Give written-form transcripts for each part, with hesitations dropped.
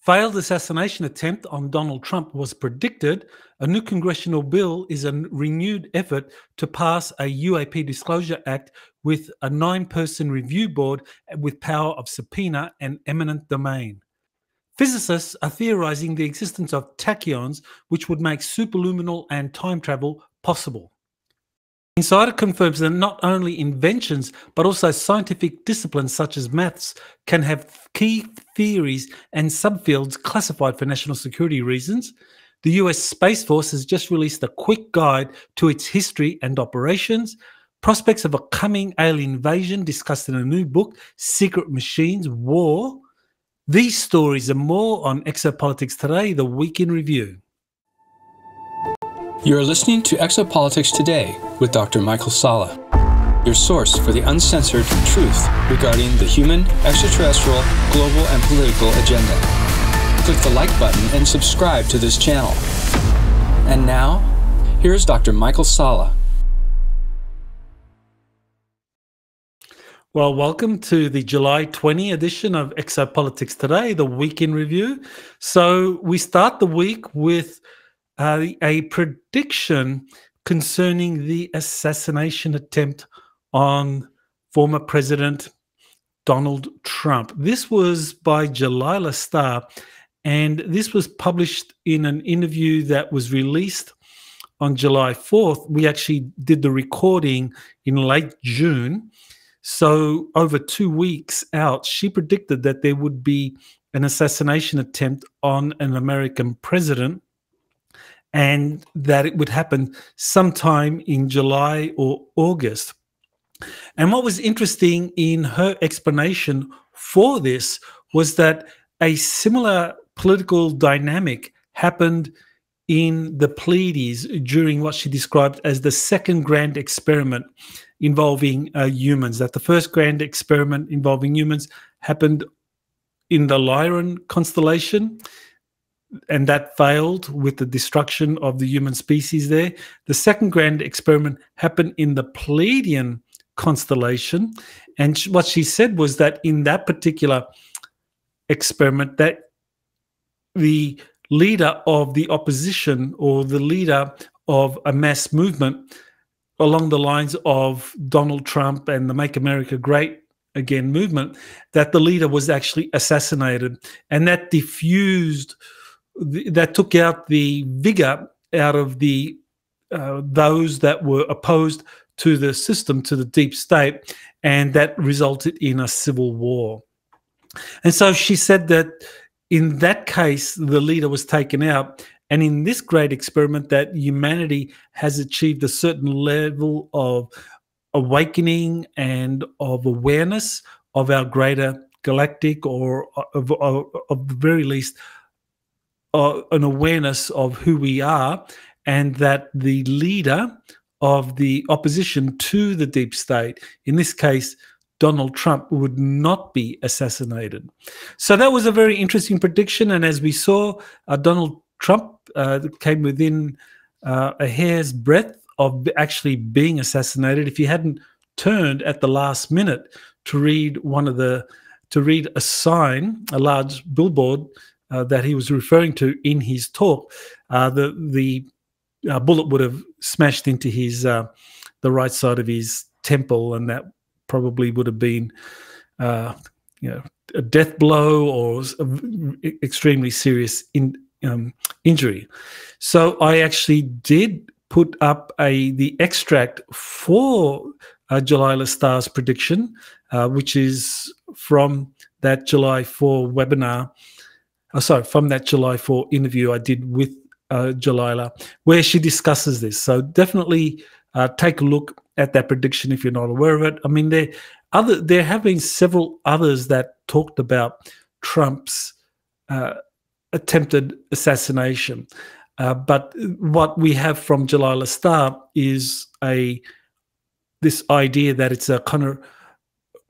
failed assassination attempt on Donald Trump was predicted, a new congressional bill is a renewed effort to pass a UAP Disclosure Act with a 9-person review board with power of subpoena and eminent domain. Physicists are theorizing the existence of tachyons, which would make superluminal and time travel possible. Insider confirms that not only inventions, but also scientific disciplines such as maths can have key theories and subfields classified for national security reasons. The US Space Force has just released a quick guide to its history and operations. Prospects of a coming alien invasion discussed in a new book, Secret Machines, War. These stories and more on Exopolitics Today, the Week in Review. You are listening to Exopolitics Today with Dr. Michael Salla, your source for the uncensored truth regarding the human, extraterrestrial, global, and political agenda. Click the like button and subscribe to this channel. And now, here's Dr. Michael Salla. Well, welcome to the July 20 edition of Exopolitics Today, the Week in Review. So we start the week with a prediction concerning the assassination attempt on former President Donald Trump. This was by Jalila Star, and this was published in an interview that was released on July 4th. We actually did the recording in late June. So over 2 weeks out, she predicted that there would be an assassination attempt on an American president, and that it would happen sometime in July or August. And what was interesting in her explanation for this was that a similar political dynamic happened in the Pleiades during what she described as the second grand experiment involving humans. That the first grand experiment involving humans happened in the Lyran constellation, and that failed with the destruction of the human species there. The second grand experiment happened in the Pleiadian constellation, and what she said was that in that particular experiment, that the leader of the opposition or the leader of a mass movement along the lines of Donald Trump and the Make America Great Again movement, that the leader was actually assassinated, and that diffused, that took out the vigor out of the those that were opposed to the system, to the deep state, and that resulted in a civil war. And so she said that in that case, the leader was taken out, and in this great experiment that humanity has achieved a certain level of awakening and of awareness of our greater galactic, or of the very least, an awareness of who we are, and that the leader of the opposition to the deep state, in this case, Donald Trump, would not be assassinated. So that was a very interesting prediction. And as we saw, Donald Trump came within a hair's breadth of actually being assassinated if he hadn't turned at the last minute to read a sign, a large billboard that he was referring to in his talk. The bullet would have smashed into his the right side of his temple, and that probably would have been a death blow or extremely serious injury. So I actually did put up the extract for Jalila Star's prediction, which is from that July 4 webinar. From that July 4 interview I did with Jalila, where she discusses this. So definitely take a look at that prediction if you're not aware of it. I mean, there have been several others that talked about Trump's attempted assassination. But what we have from Jalila Star is this idea that it's a kind of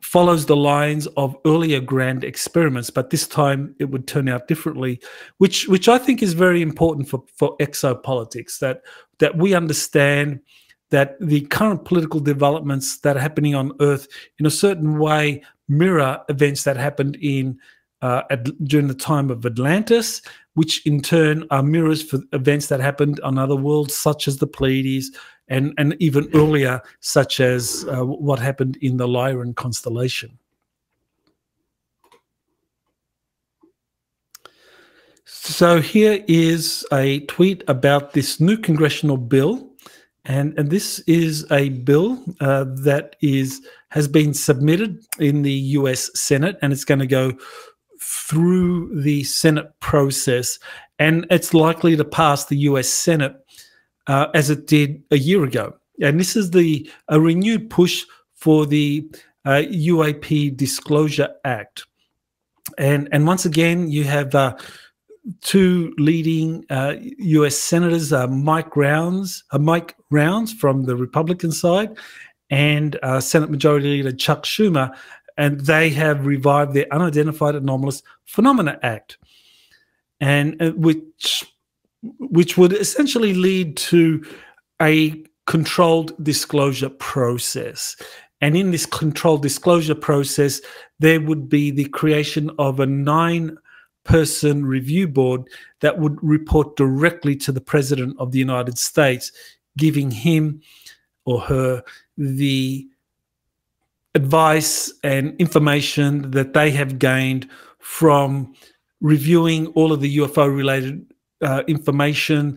follows the lines of earlier grand experiments, but this time it would turn out differently, which I think is very important for exopolitics, that we understand that the current political developments that are happening on Earth in a certain way mirror events that happened in during the time of Atlantis, which in turn are mirrors for events that happened on other worlds, such as the Pleiades, and even earlier, such as what happened in the Lyran constellation. So here is a tweet about this new congressional bill, and this is a bill that has been submitted in the US Senate, and it's going to go through the Senate process, and it's likely to pass the US Senate as it did a year ago. And this is a renewed push for the UAP Disclosure Act. And once again, you have two leading US senators, Mike Rounds from the Republican side, and Senate Majority Leader Chuck Schumer, and they have revived their Unidentified Anomalous Phenomena Act, and which would essentially lead to a controlled disclosure process. And in this controlled disclosure process, there would be the creation of a 9-person review board that would report directly to the President of the United States, giving him or her the advice and information that they have gained from reviewing all of the UFO-related information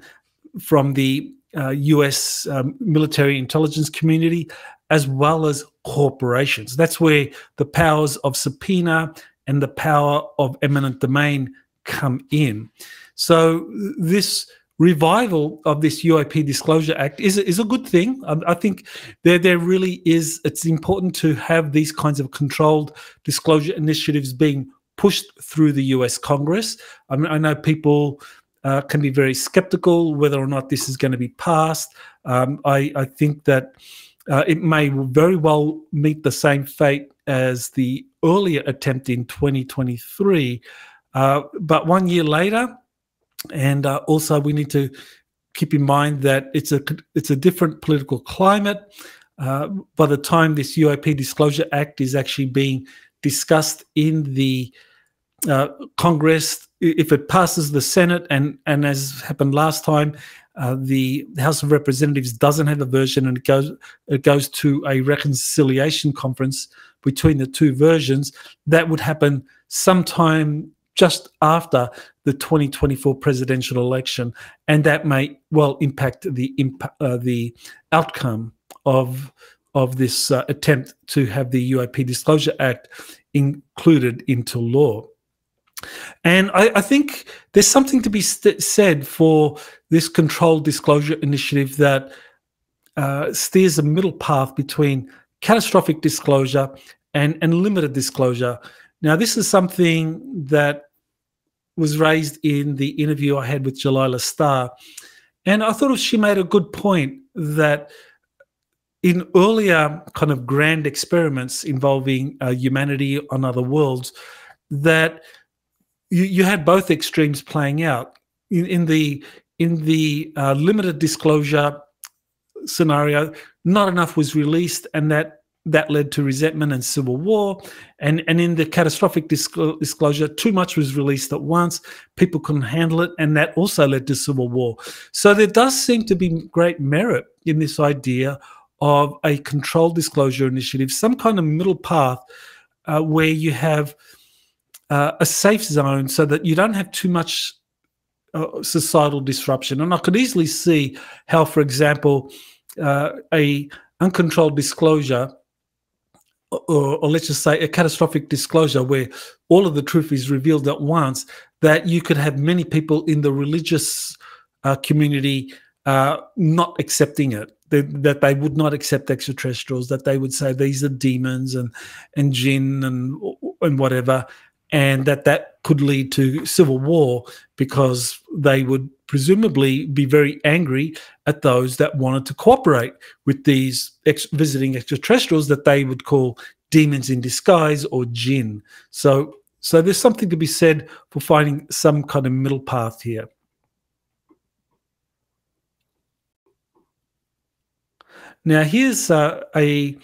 from the US military intelligence community, as well as corporations. That's where the powers of subpoena and the power of eminent domain come in. So this revival of this UAP Disclosure Act is a good thing. I think there really is. It's important to have these kinds of controlled disclosure initiatives being pushed through the US Congress. I mean, I know people can be very skeptical whether or not this is going to be passed. I think that it may very well meet the same fate as the earlier attempt in 2023, but 1 year later. And also, we need to keep in mind that it's a different political climate. By the time this UAP Disclosure Act is actually being discussed in the Congress, if it passes the Senate, and as happened last time, the House of Representatives doesn't have a version, and it goes to a reconciliation conference between the two versions, that would happen sometime just after the 2024 presidential election, and that may well impact the outcome of this attempt to have the UAP Disclosure Act included into law. And I think there's something to be said for this controlled disclosure initiative that steers a middle path between catastrophic disclosure and limited disclosure. Now, this is something that was raised in the interview I had with Jalila Starr, and I thought she made a good point that in earlier kind of grand experiments involving humanity on other worlds, that you had both extremes playing out. In the limited disclosure scenario, not enough was released, and that led to resentment and civil war. And in the catastrophic disclosure, too much was released at once. People couldn't handle it, and that also led to civil war. So there does seem to be great merit in this idea of a controlled disclosure initiative, some kind of middle path where you have a safe zone so that you don't have too much societal disruption. And I could easily see how, for example, a uncontrolled disclosure, or let's just say a catastrophic disclosure where all of the truth is revealed at once, that you could have many people in the religious community not accepting it, that they would not accept extraterrestrials, that they would say these are demons and jinn and whatever, and that could lead to civil war because they would presumably be very angry at those that wanted to cooperate with these visiting extraterrestrials that they would call demons in disguise or jinn. So there's something to be said for finding some kind of middle path here. Now, here's a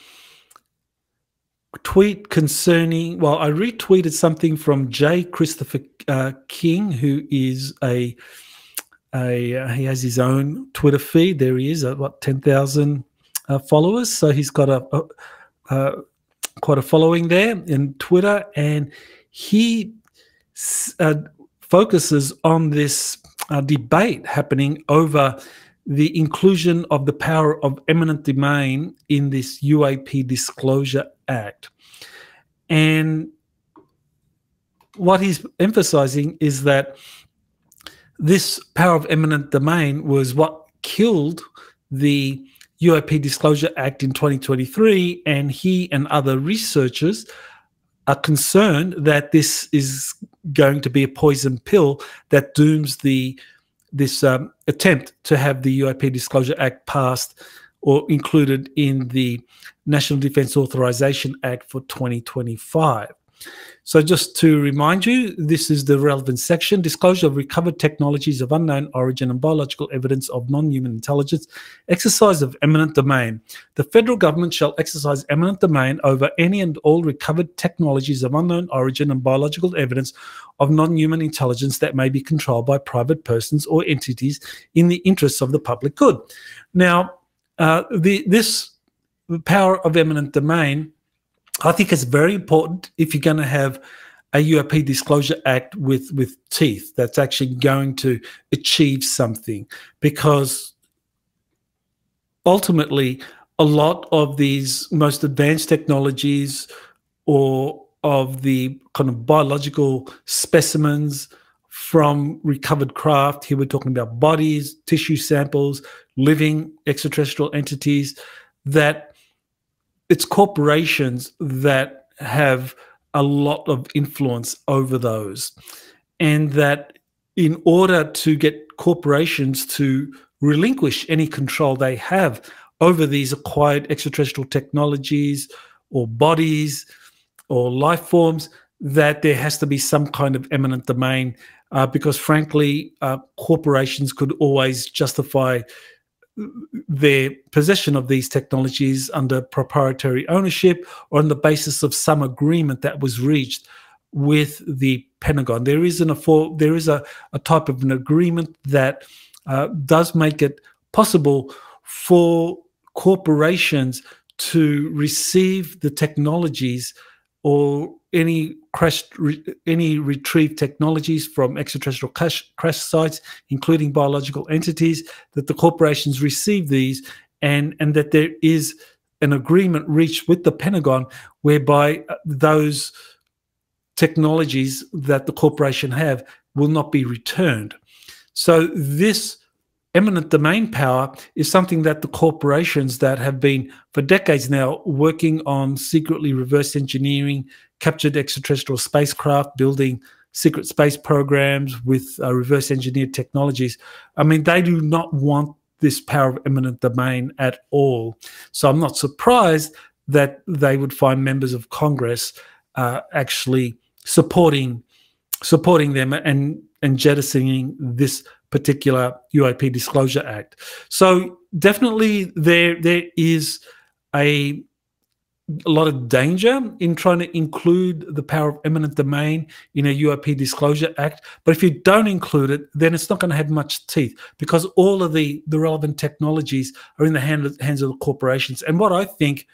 tweet concerning, well, I retweeted something from J. Christopher King, who is he has his own Twitter feed. There he is, at 10,000 followers. So he's got quite a following there in Twitter, and he focuses on this debate happening over the inclusion of the power of eminent domain in this UAP Disclosure Act. And what he's emphasizing is that this power of eminent domain was what killed the UAP Disclosure Act in 2023, and he and other researchers are concerned that this is going to be a poison pill that dooms this attempt to have the UAP Disclosure Act passed or included in the National Defence Authorization Act for 2025. So just to remind you, this is the relevant section: disclosure of recovered technologies of unknown origin and biological evidence of non-human intelligence, exercise of eminent domain. The federal government shall exercise eminent domain over any and all recovered technologies of unknown origin and biological evidence of non-human intelligence that may be controlled by private persons or entities in the interests of the public good. Now, this power of eminent domain, I think it's very important if you're going to have a UAP Disclosure Act with teeth that's actually going to achieve something, because ultimately a lot of these most advanced technologies or of the kind of biological specimens from recovered craft, here we're talking about bodies, tissue samples, living extraterrestrial entities, that it's corporations that have a lot of influence over those. And that in order to get corporations to relinquish any control they have over these acquired extraterrestrial technologies or bodies or life forms, that there has to be some kind of eminent domain, because frankly, corporations could always justify their possession of these technologies under proprietary ownership or on the basis of some agreement that was reached with the Pentagon. There is a type of an agreement that does make it possible for corporations to receive the technologies or any retrieved technologies from extraterrestrial crash sites, including biological entities, that the corporations receive these, and that there is an agreement reached with the Pentagon whereby those technologies that the corporation have will not be returned. So this eminent domain power is something that the corporations that have been for decades now working on secretly reverse engineering captured extraterrestrial spacecraft, building secret space programs with reverse engineered technologies. I mean, they do not want this power of eminent domain at all. So I'm not surprised that they would find members of Congress actually supporting them and jettisoning this particular UAP Disclosure Act. So definitely there is a lot of danger in trying to include the power of eminent domain in a UAP Disclosure Act. But if you don't include it, then it's not going to have much teeth, because all of the relevant technologies are in the hands of the corporations. And what I think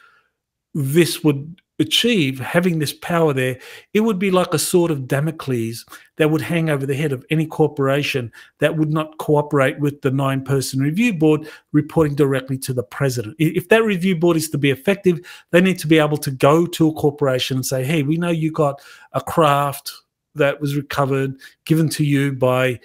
this would achieve, having this power there, it would be like a sword of Damocles that would hang over the head of any corporation that would not cooperate with the 9-person review board reporting directly to the president. If that review board is to be effective, they need to be able to go to a corporation and say, hey, we know you got a craft that was recovered, given to you by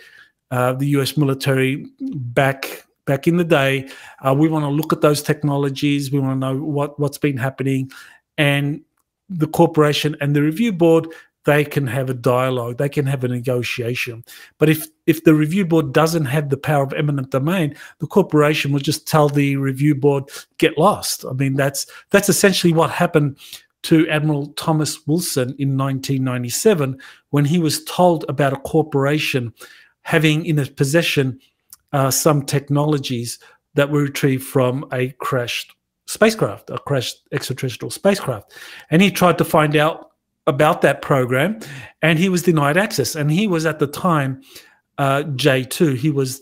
the US military back in the day. We want to look at those technologies. We want to know what's been happening. And the corporation and the review board, they can have a dialogue, they can have a negotiation. But if the review board doesn't have the power of eminent domain, the corporation will just tell the review board, get lost. I mean, that's essentially what happened to Admiral Thomas Wilson in 1997 when he was told about a corporation having in its possession some technologies that were retrieved from a crashed spacecraft, a crashed extraterrestrial spacecraft. And he tried to find out about that program, and he was denied access. And he was at the time J2. He was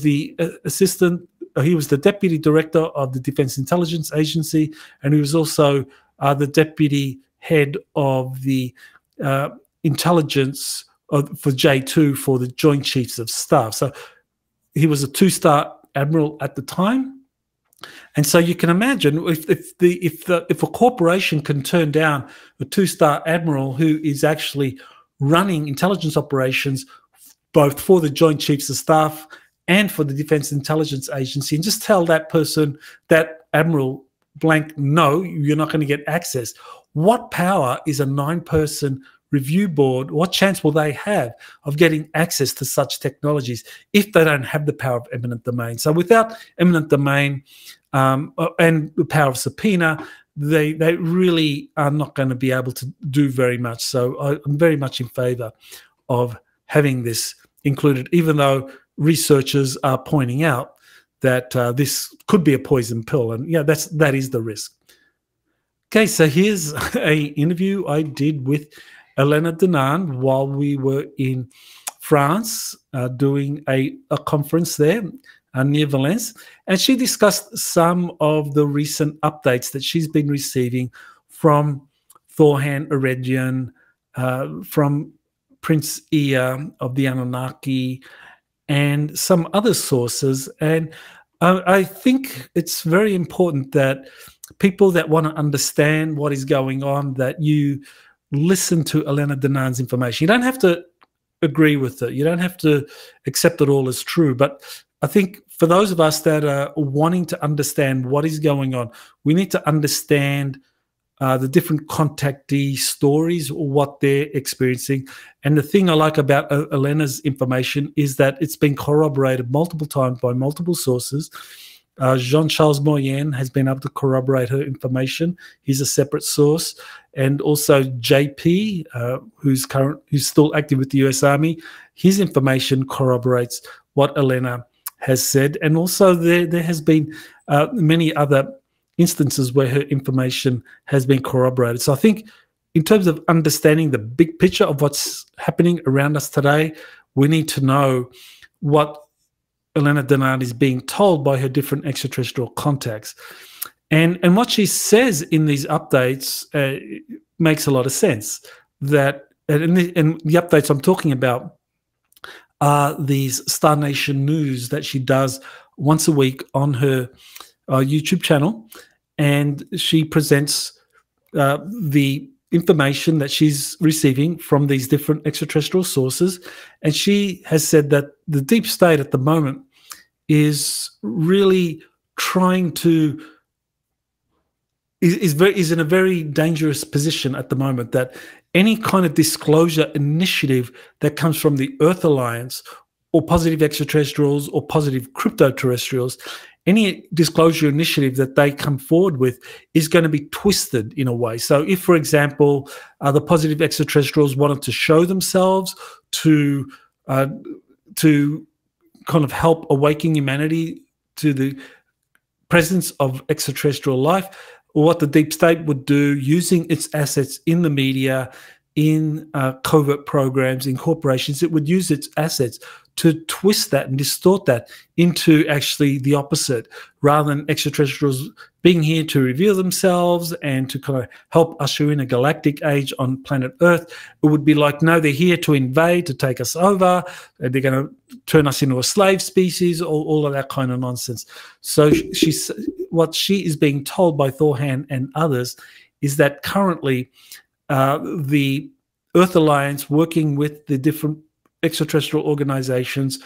the assistant. He was the deputy director of the Defense Intelligence Agency, and he was also the deputy head of the intelligence for J2 for the Joint Chiefs of Staff. So he was a 2-star admiral at the time. And so you can imagine if a corporation can turn down a 2-star admiral who is actually running intelligence operations both for the Joint Chiefs of Staff and for the Defense Intelligence Agency, and just tell that person, that admiral, blank, no, you're not going to get access. What power is a 9-person review board? What chance will they have of getting access to such technologies if they don't have the power of eminent domain? So without eminent domain and the power of subpoena, they really are not going to be able to do very much. So I'm very much in favor of having this included, even though researchers are pointing out that this could be a poison pill. And yeah, that is the risk. Okay, so here's a interview I did with Elena Danaan while we were in France doing a conference there near Valence, and she discussed some of the recent updates that she's been receiving from Thorhan Eredyan, from Prince Ea of the Anunnaki, and some other sources. And I think it's very important that people that want to understand what is going on, that you listen to Elena Danaan's information. You don't have to agree with it. You don't have to accept it all as true. But I think for those of us that are wanting to understand what is going on, we need to understand the different contactee stories, what they're experiencing. And the thing I like about Elena's information is that it's been corroborated multiple times by multiple sources. Jean-Charles Moyen has been able to corroborate her information. He's a separate source. And also JP, who's still active with the US Army, his information corroborates what Elena has said. And also there has been many other instances where her information has been corroborated. So I think in terms of understanding the big picture of what's happening around us today, we need to know what Elena Danaan is being told by her different extraterrestrial contacts. And what she says in these updates makes a lot of sense. That and the updates I'm talking about are these Star Nation news that she does once a week on her YouTube channel, and she presents the information that she's receiving from these different extraterrestrial sources. And she has said that the deep state at the moment is really trying to is in a very dangerous position at the moment, that any kind of disclosure initiative that comes from the Earth Alliance or positive extraterrestrials or positive crypto-terrestrials, any disclosure initiative that they come forward with is going to be twisted in a way. So if, for example, the positive extraterrestrials wanted to show themselves to kind of help awaken humanity to the presence of extraterrestrial life, or what the deep state would do using its assets in the media, in covert programs, in corporations, it would use its assets to twist that and distort that into actually the opposite, rather than extraterrestrials being here to reveal themselves and to kind of help usher in a galactic age on planet Earth. It would be like, no, they're here to invade, to take us over, they're going to turn us into a slave species, all of that kind of nonsense. So what she is being told by Thorhan and others is that currently the Earth Alliance, working with the different extraterrestrial organizations,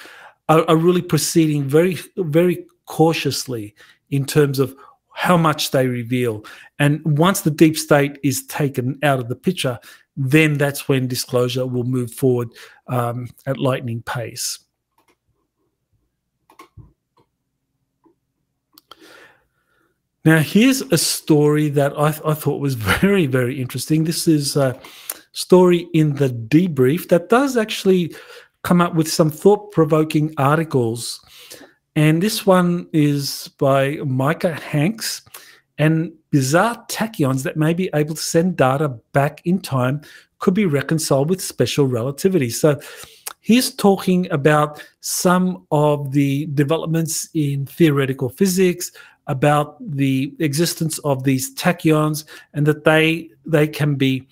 are really proceeding very, very cautiously in terms of how much they reveal. And once the deep state is taken out of the picture, then that's when disclosure will move forward at lightning pace. Now, here's a story that I thought was very, very interesting. This is a story in the Debrief that does actually come up with some thought-provoking articles. And this one is by Micah Hanks. And bizarre tachyons that may be able to send data back in time could be reconciled with special relativity. So he's talking about some of the developments in theoretical physics, about the existence of these tachyons, and that they can be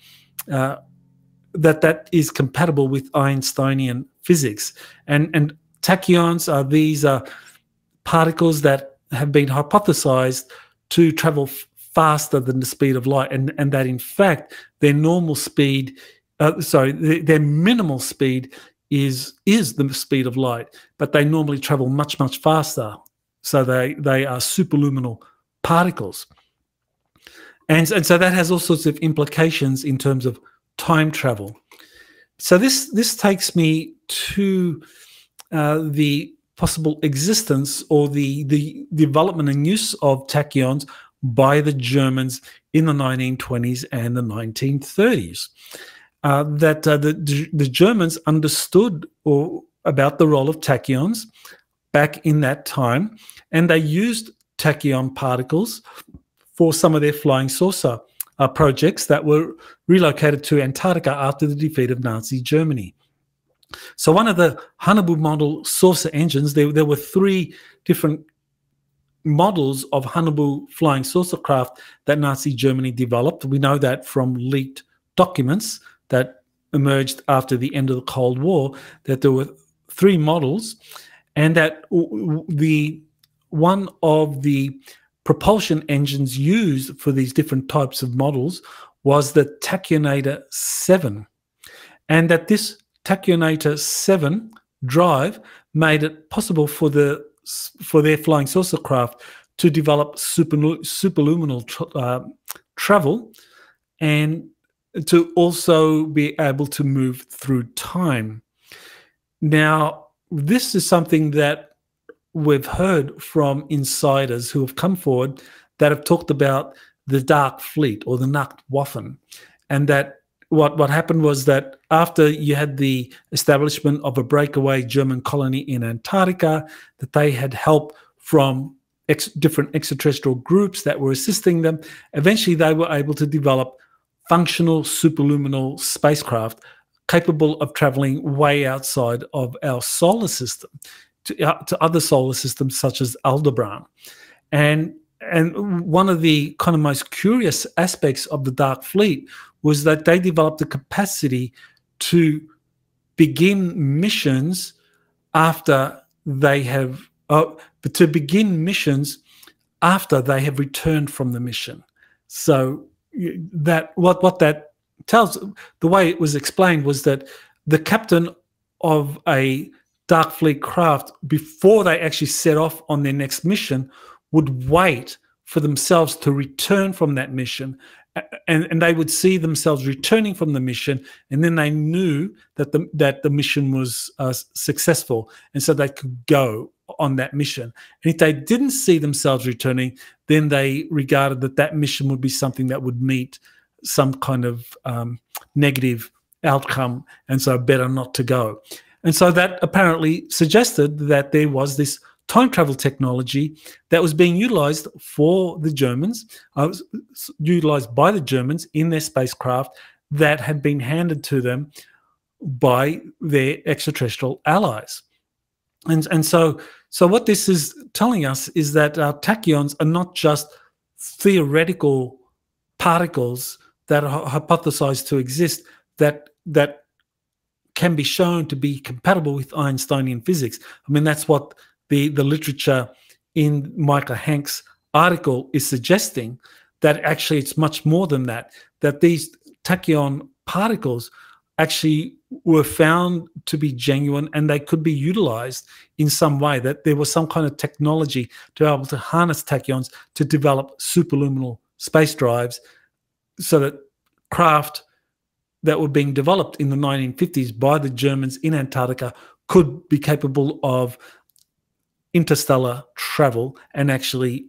that is compatible with Einsteinian physics. And tachyons are these particles that have been hypothesized to travel faster than the speed of light, and that in fact their normal speed, their minimal speed is the speed of light, but they normally travel much, much faster. So they are superluminal particles. And so that has all sorts of implications in terms of time travel. So this takes me to the possible existence or the development and use of tachyons by the Germans in the 1920s and the 1930s. The Germans understood about the role of tachyons back in that time, and they used tachyon particles for some of their flying saucer projects that were relocated to Antarctica after the defeat of Nazi Germany. So one of the Haunebu model saucer engines, there were 3 different models of Haunebu flying saucer craft that Nazi Germany developed. We know that from leaked documents that emerged after the end of the Cold War, that there were 3 models, and that one of the propulsion engines used for these different types of models was the Tachyonator 7, and that this Tachyonator 7 drive made it possible for their flying saucer craft to develop superluminal travel, and to also be able to move through time. Now, this is something that we've heard from insiders who have come forward that have talked about the Dark Fleet or the Nachtwaffen, and that what happened was that after you had the establishment of a breakaway German colony in Antarctica, that they had help from different extraterrestrial groups that were assisting them. Eventually, they were able to develop functional superluminal spacecraft capable of traveling way outside of our solar system to other solar systems such as Aldebaran. And one of the kind of most curious aspects of the Dark Fleet was that they developed the capacity to begin missions after they have returned from the mission. So that what that tells, the way it was explained was that the captain of a Dark Fleet craft, before they actually set off on their next mission, would wait for themselves to return from that mission, and they would see themselves returning from the mission, and then they knew that the mission was successful, and so they could go on that mission. And if they didn't see themselves returning, then they regarded that mission would be something that would meet some kind of negative outcome, and so better not to go. And so that apparently suggested that there was this time travel technology that was being utilized for the Germans, utilized by the Germans in their spacecraft, that had been handed to them by their extraterrestrial allies. And so what this is telling us is that tachyons are not just theoretical particles that are hypothesized to exist, that can be shown to be compatible with Einsteinian physics. I mean, that's what the literature in Micah Hanks' article is suggesting, that actually it's much more than that, that these tachyon particles actually were found to be genuine and they could be utilized in some way, that there was some kind of technology to be able to harness tachyons to develop superluminal space drives, so that craft that were being developed in the 1950s by the Germans in Antarctica could be capable of interstellar travel and actually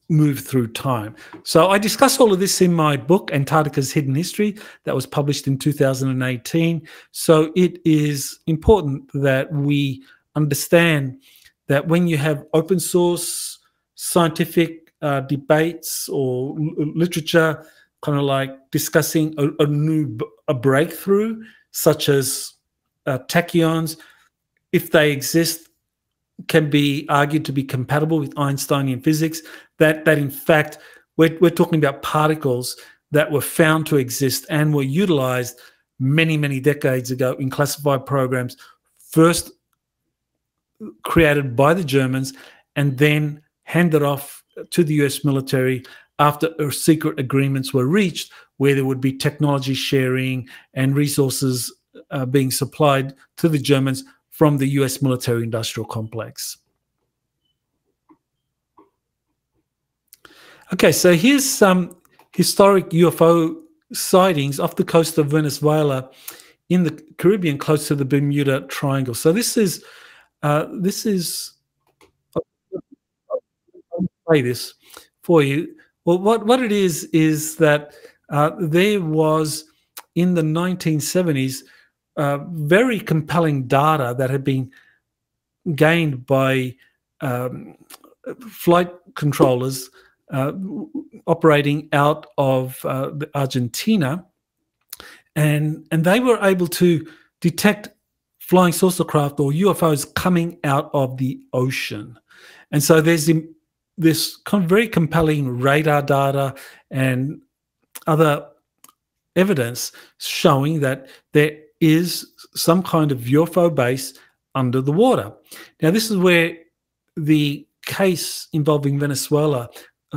move through time. So I discuss all of this in my book, Antarctica's Hidden History, that was published in 2018. So it is important that we understand that when you have open source scientific debates or literature kind of like discussing a breakthrough, such as tachyons, if they exist, can be argued to be compatible with Einsteinian physics, that in fact we're talking about particles that were found to exist and were utilized many, many decades ago in classified programs, first created by the Germans and then handed off to the US military after secret agreements were reached, where there would be technology sharing and resources being supplied to the Germans from the US military-industrial complex. Okay, so here's some historic UFO sightings off the coast of Venezuela in the Caribbean, close to the Bermuda Triangle. So this is I'll play this for you. Well, what it is that there was, in the 1970s, very compelling data that had been gained by flight controllers operating out of Argentina, and they were able to detect flying saucer craft or UFOs coming out of the ocean. And so there's this kind of very compelling radar data and other evidence showing that there is some kind of UFO base under the water. Now, this is where the case involving Venezuela,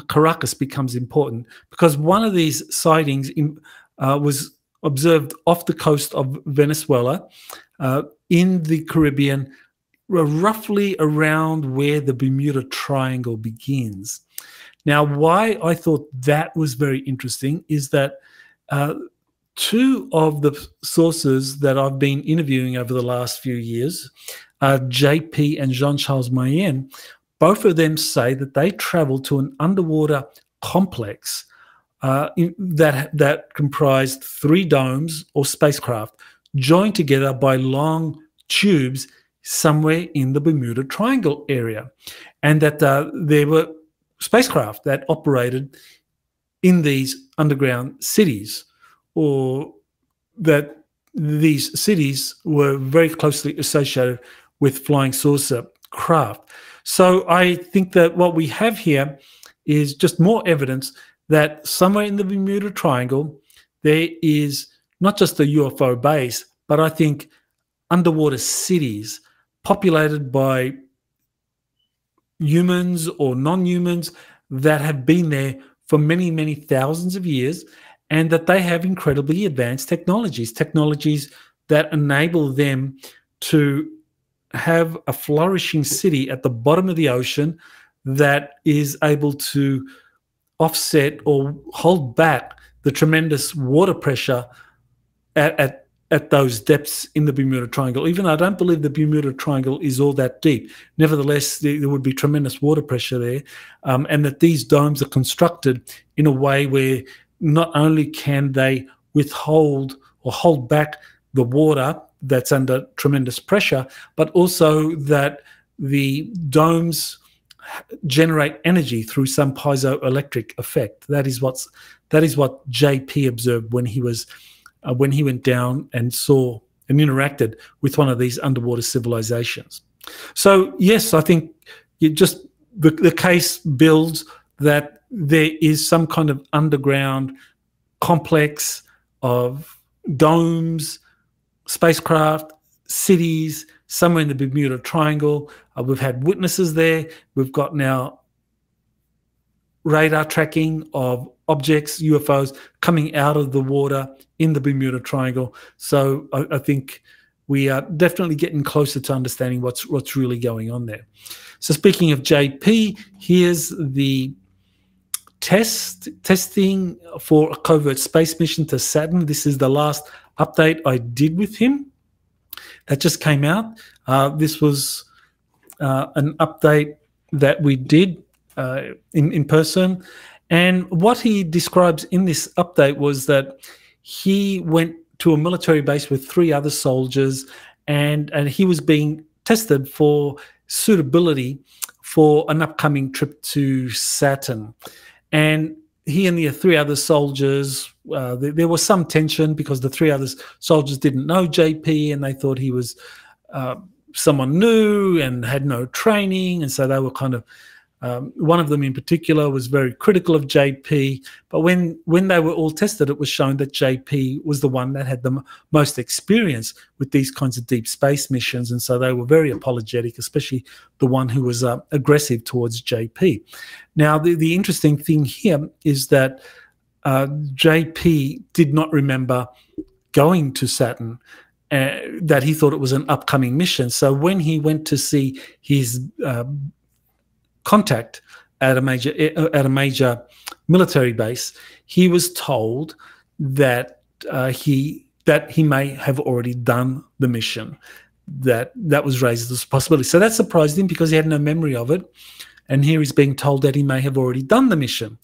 Caracas, becomes important, because one of these sightings was observed off the coast of Venezuela in the Caribbean, roughly around where the Bermuda Triangle begins. Now, why I thought that was very interesting is that two of the sources that I've been interviewing over the last few years, JP and Jean-Charles Mayen, both of them say that they traveled to an underwater complex that comprised 3 domes or spacecraft joined together by long tubes somewhere in the Bermuda Triangle area, and that there were spacecraft that operated in these underground cities, or that these cities were very closely associated with flying saucer craft. So I think that what we have here is just more evidence that somewhere in the Bermuda Triangle there is not just a UFO base, but I think underwater cities populated by humans or non-humans that have been there for many, many thousands of years, and that they have incredibly advanced technologies that enable them to have a flourishing city at the bottom of the ocean that is able to offset or hold back the tremendous water pressure at those depths in the Bermuda Triangle. Even though I don't believe the Bermuda Triangle is all that deep, nevertheless, there would be tremendous water pressure there, and that these domes are constructed in a way where not only can they withhold or hold back the water that's under tremendous pressure, but also that the domes generate energy through some piezoelectric effect. That is what JP observed when he went down and saw and interacted with one of these underwater civilizations. So yes, I think the case builds that there is some kind of underground complex of domes, spacecraft, cities, somewhere in the Bermuda Triangle. We've had witnesses there. We've got now radar tracking of objects, UFOs, coming out of the water in the Bermuda Triangle. So I think we are definitely getting closer to understanding what's really going on there. So speaking of JP, here's the testing for a covert space mission to Saturn. This is the last update I did with him. That just came out. This was an update that we did in person. And what he describes in this update was that he went to a military base with 3 other soldiers, and he was being tested for suitability for an upcoming trip to Saturn. And he and the three other soldiers, there was some tension because the three other soldiers didn't know JP and they thought he was someone new and had no training. And so they were kind of, one of them in particular was very critical of JP. But when they were all tested, it was shown that JP was the one that had the most experience with these kinds of deep space missions. And so they were very apologetic, especially the one who was aggressive towards JP. Now, the interesting thing here is that JP did not remember going to Saturn, that he thought it was an upcoming mission. So when he went to see his contact at a major military base, he was told that he may have already done the mission. That was raised as a possibility. So that surprised him because he had no memory of it. And here he's being told that he may have already done the mission.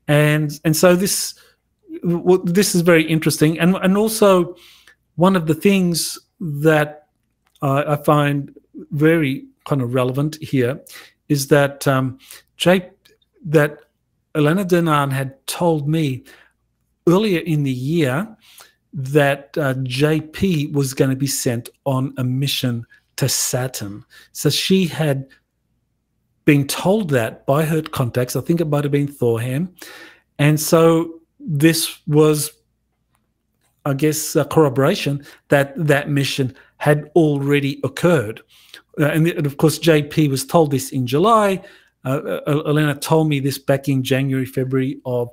And so this is very interesting. And also one of the things that I find very kind of relevant here is that that Elena Danaan had told me earlier in the year that JP was going to be sent on a mission to Saturn. So she had been told that by her contacts. I think it might have been Thorham. And so this was, I guess, a corroboration that that mission had already occurred. And of course, JP was told this in July. Elena told me this back in January, February of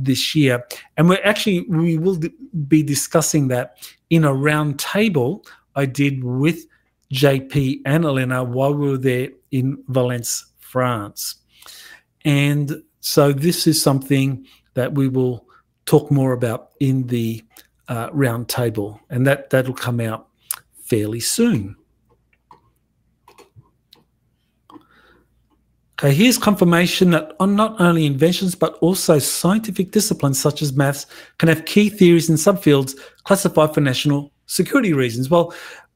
this year. And we will be discussing that in a round table I did with JP and Elena while we were there in Valence, France. And so this is something that we will talk more about in the round table, and that'll come out fairly soon. Okay, here's confirmation that not only inventions but also scientific disciplines such as maths can have key theories and subfields classified for national security reasons. Well,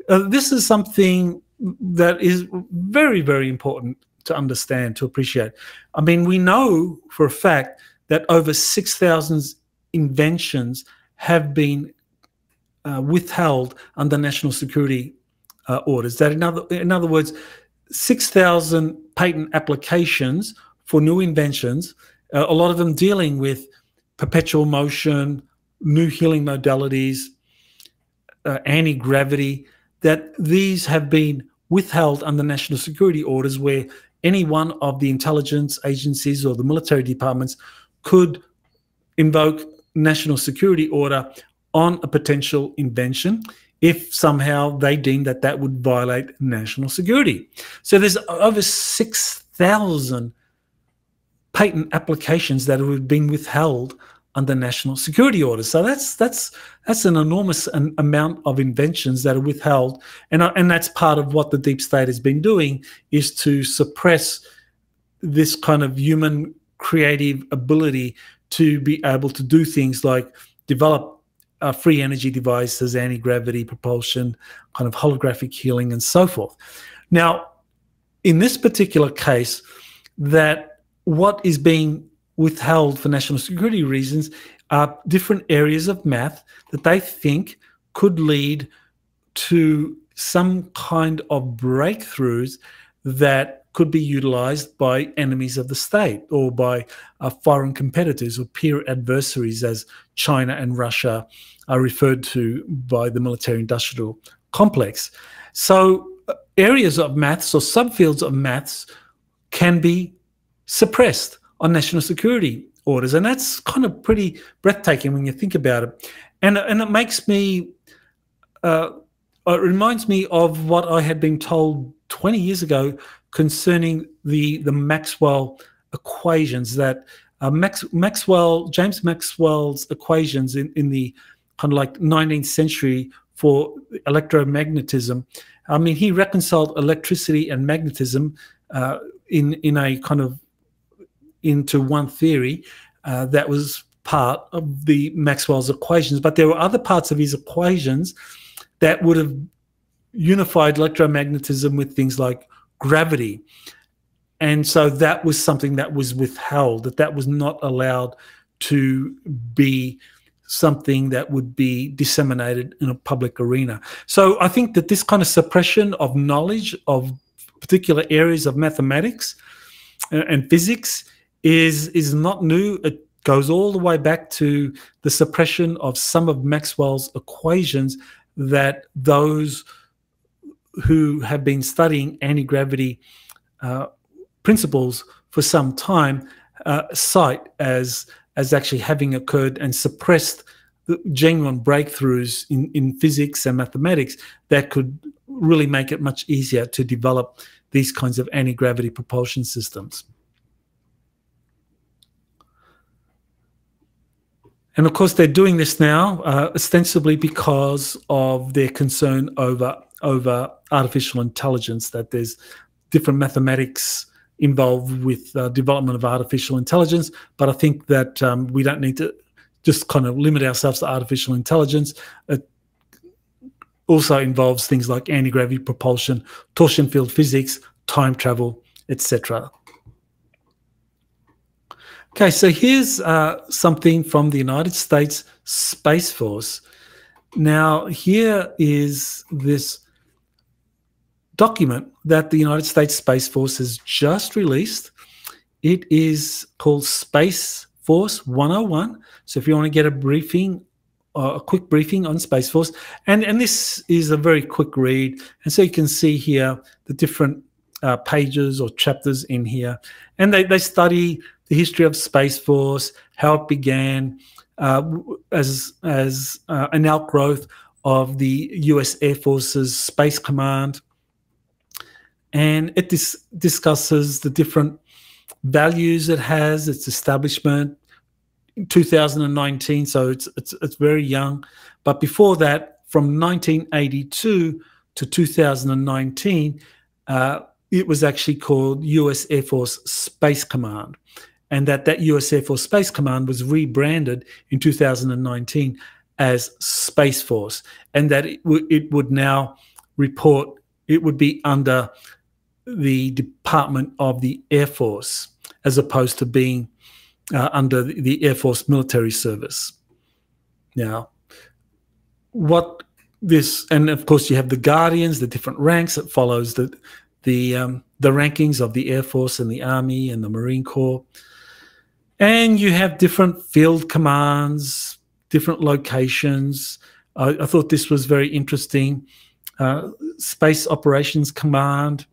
this is something that is very, very important to understand, to appreciate. I mean, we know for a fact that over 6,000 inventions have been withheld under national security orders. That in other words, 6,000 patent applications for new inventions, a lot of them dealing with perpetual motion, new healing modalities, anti-gravity, that these have been withheld under national security orders where any one of the intelligence agencies or the military departments could invoke national security order on a potential invention if somehow they deem that that would violate national security. So there's over 6,000 patent applications that have been withheld under national security orders. So that's an enormous amount of inventions that are withheld, and that's part of what the deep state has been doing, is to suppress this kind of human creative ability to be able to do things like develop free energy devices, anti-gravity propulsion, kind of holographic healing, and so forth. Now, in this particular case, that what is being withheld for national security reasons are different areas of math that they think could lead to some kind of breakthroughs that could be utilized by enemies of the state or by foreign competitors or peer adversaries, as China and Russia are referred to by the military-industrial complex. So areas of maths or subfields of maths can be suppressed on national security orders, and that's kind of pretty breathtaking when you think about it. And it makes me, it reminds me of what I had been told 20 years ago concerning the Maxwell equations, that James Maxwell's equations in the kind of like 19th century for electromagnetism. I mean, he reconciled electricity and magnetism in a kind of into one theory that was part of the Maxwell's equations. But there were other parts of his equations that would have unified electromagnetism with things like gravity. And so that was something that was withheld, that was not allowed to be something that would be disseminated in a public arena. So I think that this kind of suppression of knowledge of particular areas of mathematics and physics is not new. It goes all the way back to the suppression of some of Maxwell's equations that those who have been studying anti-gravity principles for some time cite as actually having occurred and suppressed the genuine breakthroughs in physics and mathematics that could really make it much easier to develop these kinds of anti-gravity propulsion systems. And of course, they're doing this now ostensibly because of their concern over artificial intelligence, that there's different mathematics involved with development of artificial intelligence. But I think that we don't need to just kind of limit ourselves to artificial intelligence. It also involves things like anti-gravity propulsion, torsion field physics, time travel, etc. Okay, so here's something from the United States Space Force. Now, here is this document that the United States Space Force has just released. It is called Space Force 101. So if you want to get a briefing, a quick briefing on Space Force, and this is a very quick read. And so you can see here the different pages or chapters in here. And they study the history of Space Force, how it began as an outgrowth of the US Air Force's Space Command. And it discusses the different values it has, its establishment, 2019, so it's very young. But before that, from 1982 to 2019, it was actually called US Air Force Space Command. And that US Air Force Space Command was rebranded in 2019 as Space Force. And that it would now report, it would be under the Department of the Air Force, as opposed to being under the Air Force Military Service. Now, what this, and of course you have the Guardians, the different ranks. It follows the rankings of the Air Force and the Army and the Marine Corps. And you have different field commands, different locations. I thought this was very interesting. Space Operations Command,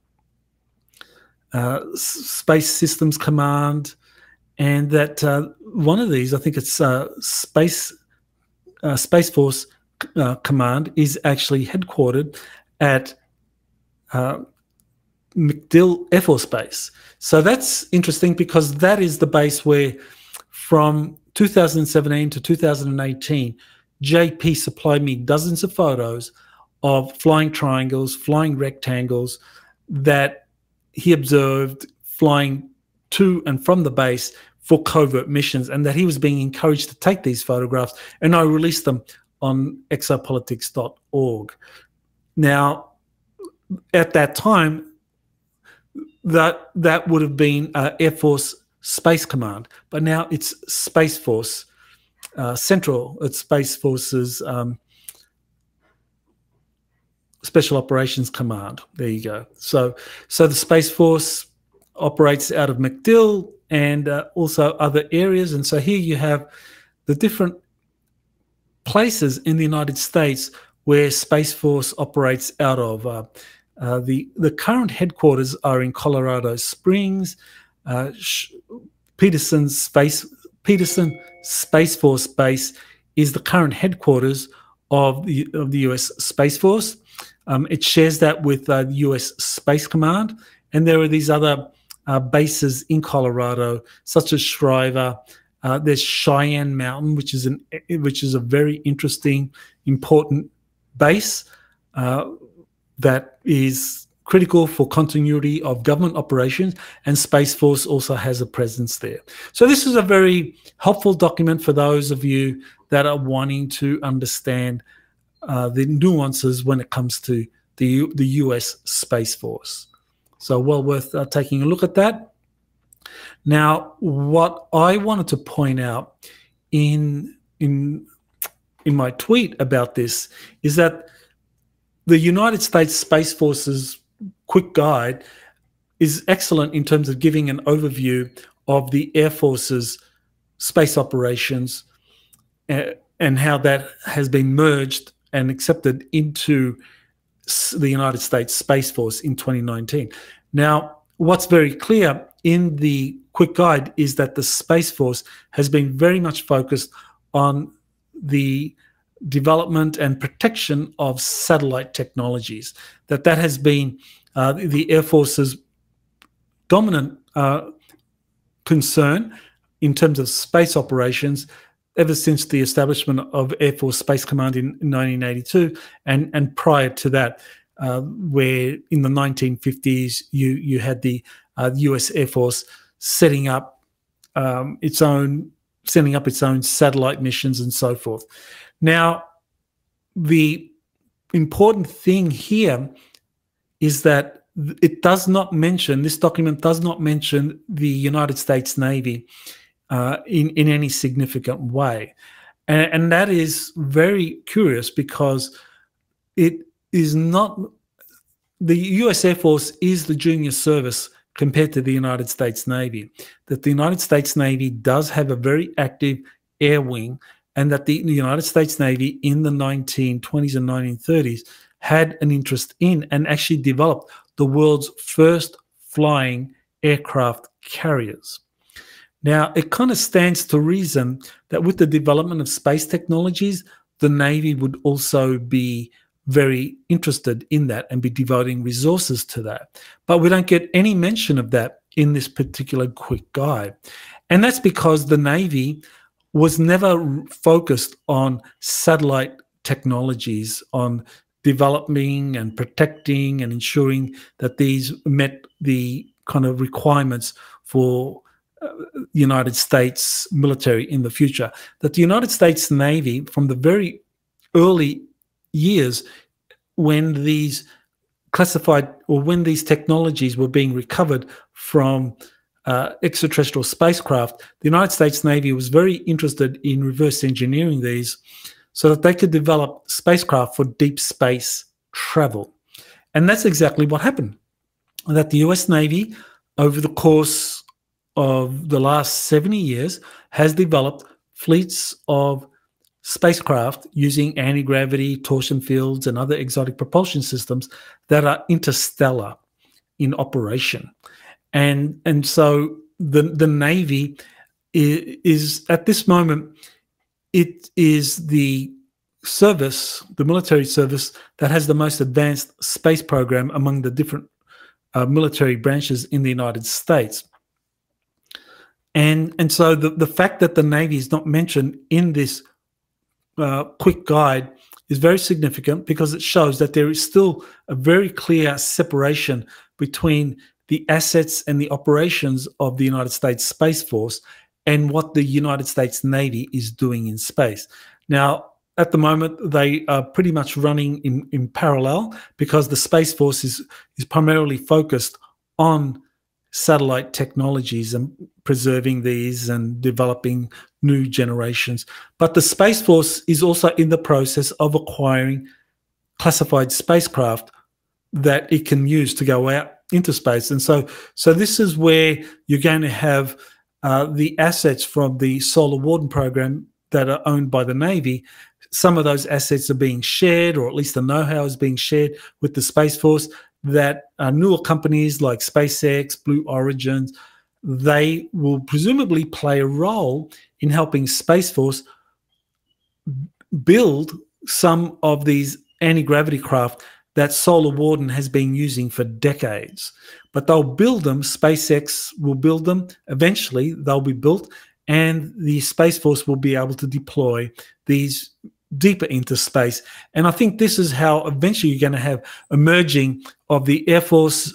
Space Systems Command, and that one of these, I think it's Space Force Command, is actually headquartered at MacDill Air Force Base. So that's interesting because that is the base where from 2017 to 2018, JP supplied me dozens of photos of flying triangles, flying rectangles that he observed flying to and from the base for covert missions, and that he was being encouraged to take these photographs, and I released them on exopolitics.org. Now, at that time, that would have been Air Force Space Command, but now it's Space Force Central. It's Space Force's Special Operations Command. There you go. So the Space Force operates out of MacDill and also other areas. And so here you have the different places in the United States where Space Force operates out of. The current headquarters are in Colorado Springs. Peterson Space Force Base is the current headquarters of the US Space Force. It shares that with the US Space Command, and there are these other bases in Colorado, such as Shriver. There's Cheyenne Mountain, which is a very interesting, important base that is critical for continuity of government operations, and Space Force also has a presence there. So this is a very helpful document for those of you that are wanting to understand the nuances when it comes to the US Space Force. So well worth taking a look at that. Now, what I wanted to point out in my tweet about this is that the United States Space Force's quick guide is excellent in terms of giving an overview of the Air Force's space operations and how that has been merged and accepted into the United States Space Force in 2019. Now, what's very clear in the quick guide is that the Space Force has been very much focused on the development and protection of satellite technologies, that has been the Air Force's dominant concern in terms of space operations ever since the establishment of Air Force Space Command in 1982, and prior to that, where in the 1950s you had the U.S. Air Force setting up its own satellite missions and so forth. Now, the important thing here is that it does not mention, this document does not mention the United States Navy in any significant way. And that is very curious, because it is not, the US Air Force is the junior service compared to the United States Navy, that the United States Navy does have a very active air wing, and that the United States Navy in the 1920s and 1930s had an interest in and actually developed the world's first flying aircraft carriers. Now, it kind of stands to reason that with the development of space technologies, the Navy would also be very interested in that and be devoting resources to that. But we don't get any mention of that in this particular quick guide. And that's because the Navy was never focused on satellite technologies, on developing and protecting and ensuring that these met the kind of requirements for United States military in the future. That the United States Navy, from the very early years when these classified, or when these technologies were being recovered from extraterrestrial spacecraft, the United States Navy was very interested in reverse engineering these so that they could develop spacecraft for deep space travel. And that's exactly what happened. That the US Navy, over the course of the last 70 years, has developed fleets of spacecraft using anti-gravity, torsion fields, and other exotic propulsion systems that are interstellar in operation. And so the Navy is at this moment, it is the service, the military service, that has the most advanced space program among the different military branches in the United States. And so the fact that the Navy is not mentioned in this quick guide is very significant, because it shows that there is still a very clear separation between the assets and the operations of the United States Space Force and what the United States Navy is doing in space. Now, at the moment, they are pretty much running in parallel, because the Space Force is primarily focused on satellite technologies and preserving these and developing new generations. But the Space Force is also in the process of acquiring classified spacecraft that it can use to go out into space. And so this is where you're going to have the assets from the Solar Warden program that are owned by the Navy. Some of those assets are being shared, or at least the know-how is being shared with the Space Force, that newer companies like SpaceX, Blue Origin, they will presumably play a role in helping Space Force build some of these anti-gravity craft that Solar Warden has been using for decades. But they'll build them, SpaceX will build them, eventually they'll be built, and the Space Force will be able to deploy these deeper into space. And I think this is how eventually you're going to have a merging of the Air Force,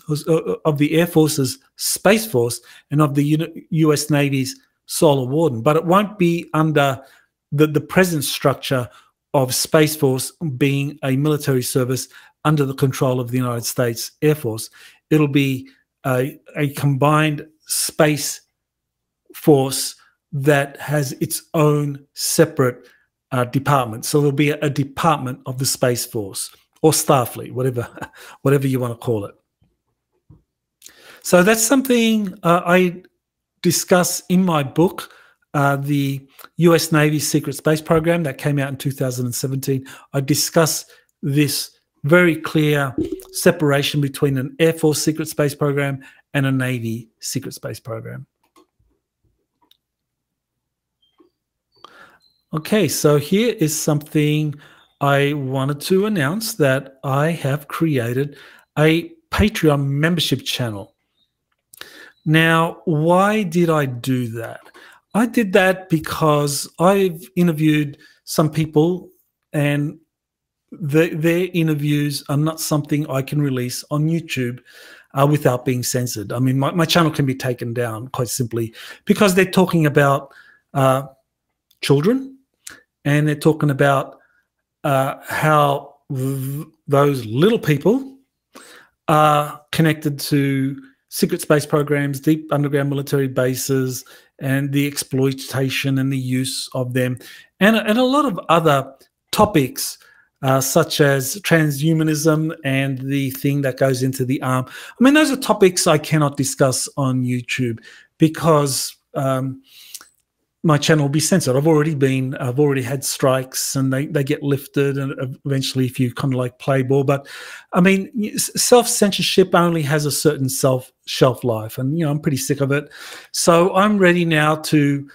of the Air Force's Space Force, and of the US Navy's Solar Warden. But it won't be under the present structure of Space Force being a military service under the control of the United States Air Force. it'll be a combined space force that has its own separate department. So there'll be a department of the Space Force or Starfleet, whatever you want to call it. So that's something I discuss in my book, the US Navy Secret Space Program that came out in 2017. I discuss this very clear separation between an Air Force Secret Space Program and a Navy Secret Space Program. Okay, so here is something I wanted to announce, that I have created a Patreon membership channel. Now, why did I do that? I did that because I've interviewed some people, and their interviews are not something I can release on YouTube without being censored. I mean, my channel can be taken down quite simply because they're talking about children, and they're talking about how those little people are connected to secret space programs, deep underground military bases, and the exploitation and the use of them, and a lot of other topics such as transhumanism and the thing that goes into the arm. I mean, those are topics I cannot discuss on YouTube because my channel will be censored. I've already had strikes, and they get lifted, and eventually if you kind of like play ball. But I mean, self-censorship only has a certain shelf life, and I'm pretty sick of it. So I'm ready now to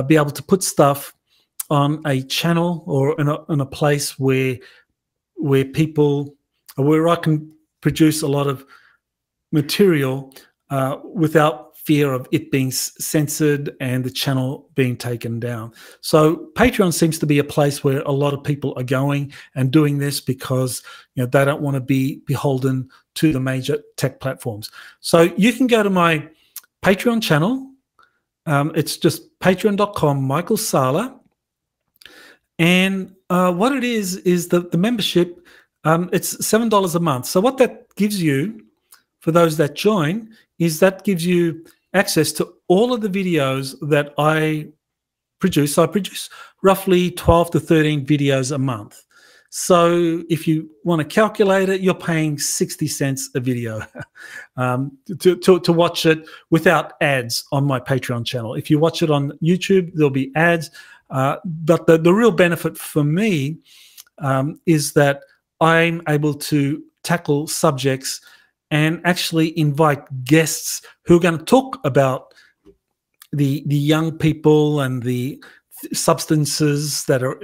be able to put stuff on a channel or in a place where I can produce a lot of material without fear of it being censored and the channel being taken down. So Patreon seems to be a place where a lot of people are going and doing this because they don't want to be beholden to the major tech platforms. So you can go to my Patreon channel. It's just patreon.com, Michael Salla. And what it is the membership, it's $7 a month. So what that gives you, for those that join, is that gives you access to all of the videos that I produce. So I produce roughly 12 to 13 videos a month. So if you want to calculate it, you're paying 60 cents a video to watch it without ads on my Patreon channel. If you watch it on YouTube, there'll be ads. But the real benefit for me is that I'm able to tackle subjects and actually invite guests who are going to talk about the young people and the substances that are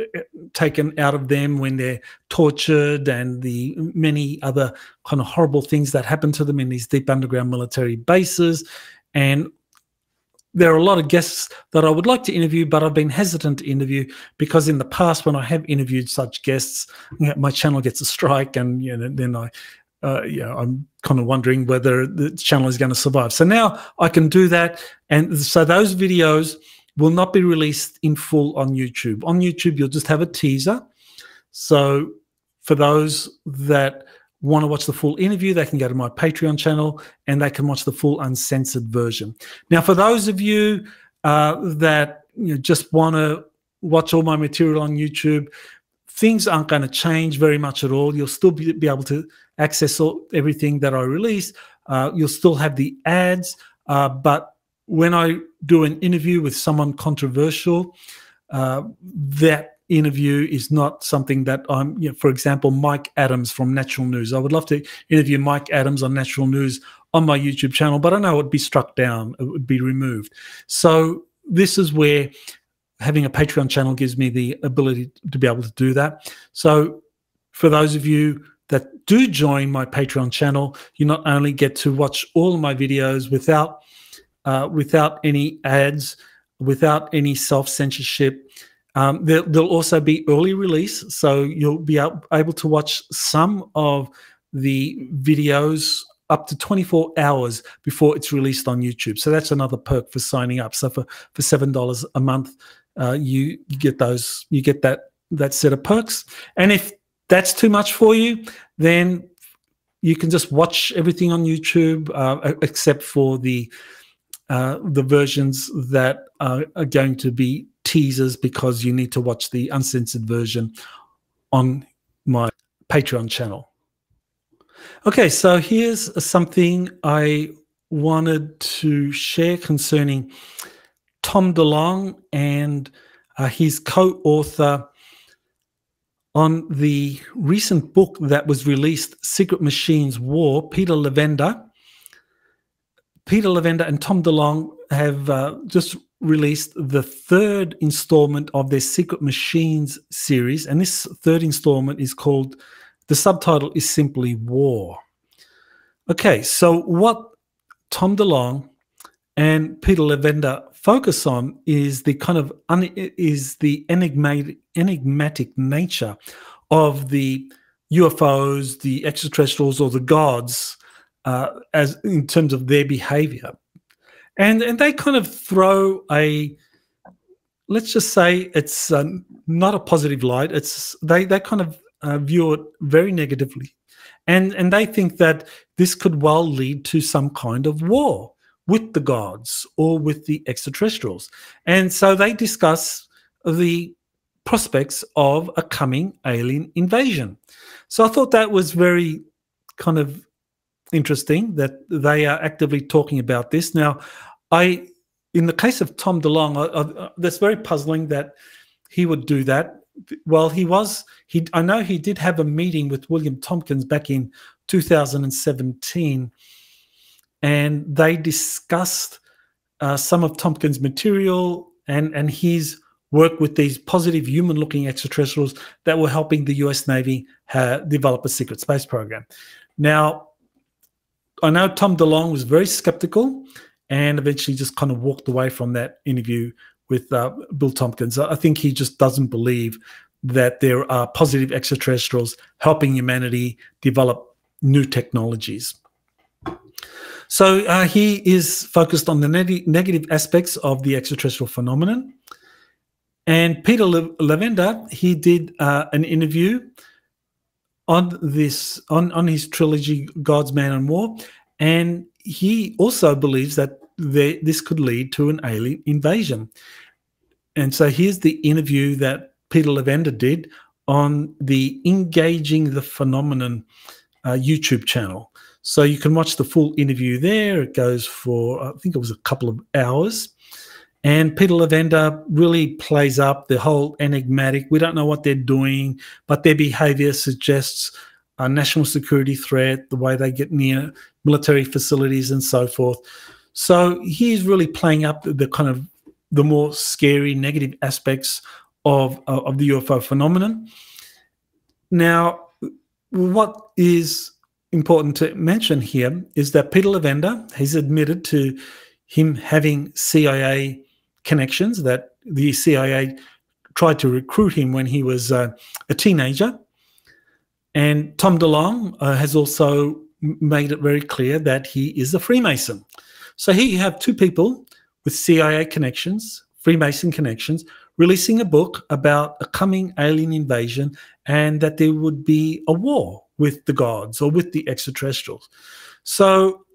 taken out of them when they're tortured, and the many other kind of horrible things that happen to them in these deep underground military bases. And there are a lot of guests that I would like to interview, but I've been hesitant to interview because in the past, when I have interviewed such guests, my channel gets a strike, and then I'm kind of wondering whether the channel is going to survive. So now I can do that, and so those videos will not be released in full on YouTube. On YouTube, you'll just have a teaser. So for those that want to watch the full interview, they can go to my Patreon channel and they can watch the full uncensored version. Now, for those of you that just want to watch all my material on YouTube, things aren't going to change very much at all. You'll still be able to access everything that I release. You'll still have the ads, but when I do an interview with someone controversial, that interview is not something that I'm, for example, Mike Adams from Natural News. I would love to interview Mike Adams on Natural News on my YouTube channel, but I know it would be struck down, it would be removed. So this is where having a Patreon channel gives me the ability to be able to do that. So for those of you that do join my Patreon channel, you not only get to watch all of my videos without any ads, without any self-censorship. There'll also be early release, so you'll be able to watch some of the videos up to 24 hours before it's released on YouTube. So that's another perk for signing up. So for $7 a month, you get that set of perks. And if that's too much for you, then you can just watch everything on YouTube, except for the versions that are going to be teasers, because you need to watch the uncensored version on my Patreon channel. Okay, so here's something I wanted to share concerning Tom DeLonge and his co-author on the recent book that was released, Secret Machines War. Peter Levender and Tom DeLonge have just released the third installment of their Secret Machines series, and this third installment is called, the subtitle is simply War. Okay, so what Tom DeLonge and Peter Levender focus on is the kind of enigmatic nature of the UFOs, the extraterrestrials, or the gods, as in terms of their behavior. And they kind of throw let's just say it's not a positive light. It's they kind of view it very negatively, and they think that this could well lead to some kind of war with the gods or with the extraterrestrials. And so they discuss the prospects of a coming alien invasion. So I thought that was very kind of interesting that they are actively talking about this. Now, in the case of Tom DeLonge, that's very puzzling that he would do that. Well, I know he did have a meeting with William Tompkins back in 2017, and they discussed some of Tompkins' material and his work with these positive human-looking extraterrestrials that were helping the US Navy develop a secret space program. Now, I know Tom DeLonge was very skeptical and eventually just kind of walked away from that interview with Bill Tompkins. I think he just doesn't believe that there are positive extraterrestrials helping humanity develop new technologies. So he is focused on the negative aspects of the extraterrestrial phenomenon. And Peter Levender, he did an interview on this, on his trilogy, Gods, Man and War, and he also believes that this could lead to an alien invasion. And so here's the interview that Peter Levender did on the Engaging the Phenomenon YouTube channel. So you can watch the full interview there. It goes for, I think it was a couple of hours. And Peter Levender really plays up the whole enigmatic, we don't know what they're doing, but their behavior suggests a national security threat, the way they get near military facilities and so forth. So he's really playing up the kind of the more scary negative aspects of the UFO phenomenon. Now, what is important to mention here is that Peter Levender has admitted to him having CIA connections, that the CIA tried to recruit him when he was a teenager. And Tom DeLonge has also made it very clear that he is a Freemason. So here you have two people with CIA connections, Freemason connections, releasing a book about a coming alien invasion and that there would be a war with the gods or with the extraterrestrials. So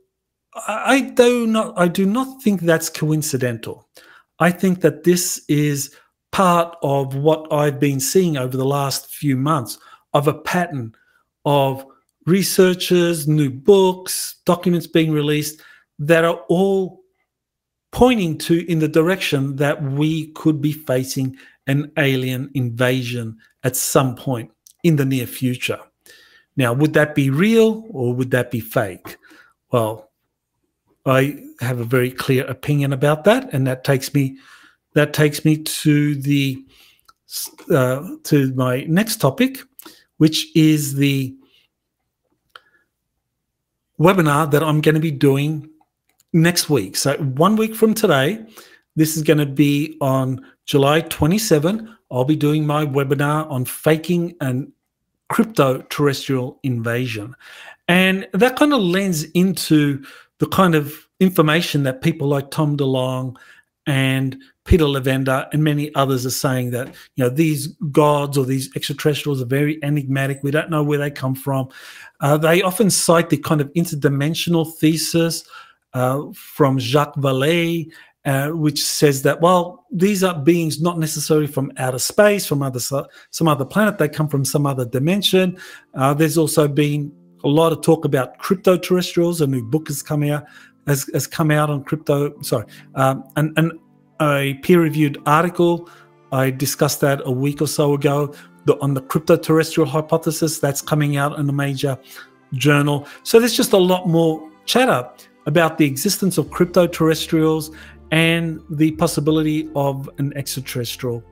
I do not think that's coincidental. I think that this is part of what I've been seeing over the last few months of a pattern of researchers, new books, documents being released that are all pointing in the direction that we could be facing an alien invasion at some point in the near future. Now, would that be real or would that be fake? Well, I have a very clear opinion about that, and that takes me to the to my next topic, which is the webinar that I'm going to be doing next week. So 1 week from today, this is going to be on July 27. I'll be doing my webinar on faking an crypto-terrestrial invasion. And that kind of lends into the kind of information that people like Tom DeLonge and Peter Levender and many others are saying that, these gods or these extraterrestrials are very enigmatic. We don't know where they come from. They often cite the kind of interdimensional thesis from Jacques Vallée, which says that, well, these are beings not necessarily from outer space, from some other planet. They come from some other dimension. There's also been a lot of talk about crypto-terrestrials. A new book has come out on crypto. And a peer-reviewed article, I discussed that a week or so ago, on the crypto-terrestrial hypothesis. That's coming out in a major journal. So there's just a lot more chatter about the existence of crypto-terrestrials and the possibility of an extraterrestrial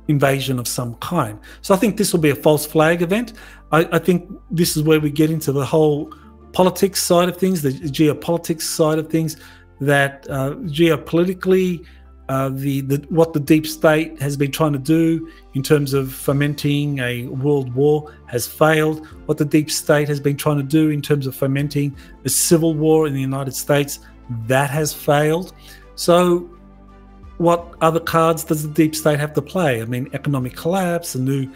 invasion of some kind. So I think this will be a false flag event. I think this is where we get into the whole politics side of things, the geopolitics side of things, that geopolitically, what the deep state has been trying to do in terms of fomenting a world war has failed. What the deep state has been trying to do in terms of fomenting a civil war in the United States, that has failed. So what other cards does the deep state have to play? I mean, economic collapse, a new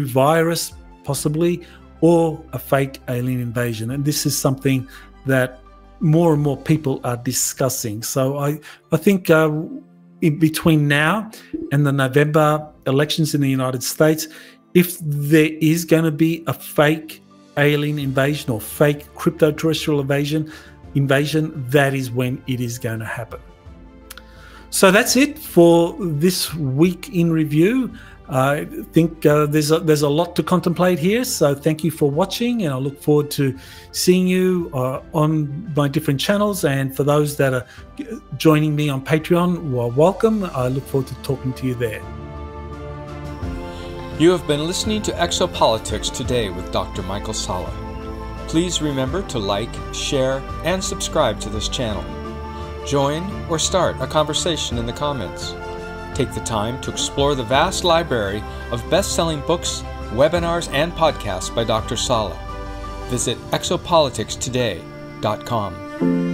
virus possibly, or a fake alien invasion. And this is something that more and more people are discussing. So I think in between now and the November elections in the United States, if there is going to be a fake alien invasion or fake crypto-terrestrial invasion, that is when it is going to happen. So that's it for this week in review. I think there's a lot to contemplate here. So thank you for watching, and I look forward to seeing you on my different channels. And for those that are joining me on Patreon, well, welcome. I look forward to talking to you there. You have been listening to Exopolitics today with Dr. Michael Salla. Please remember to like, share, and subscribe to this channel. Join or start a conversation in the comments. Take the time to explore the vast library of best-selling books, webinars, and podcasts by Dr. Salla. Visit exopoliticstoday.com.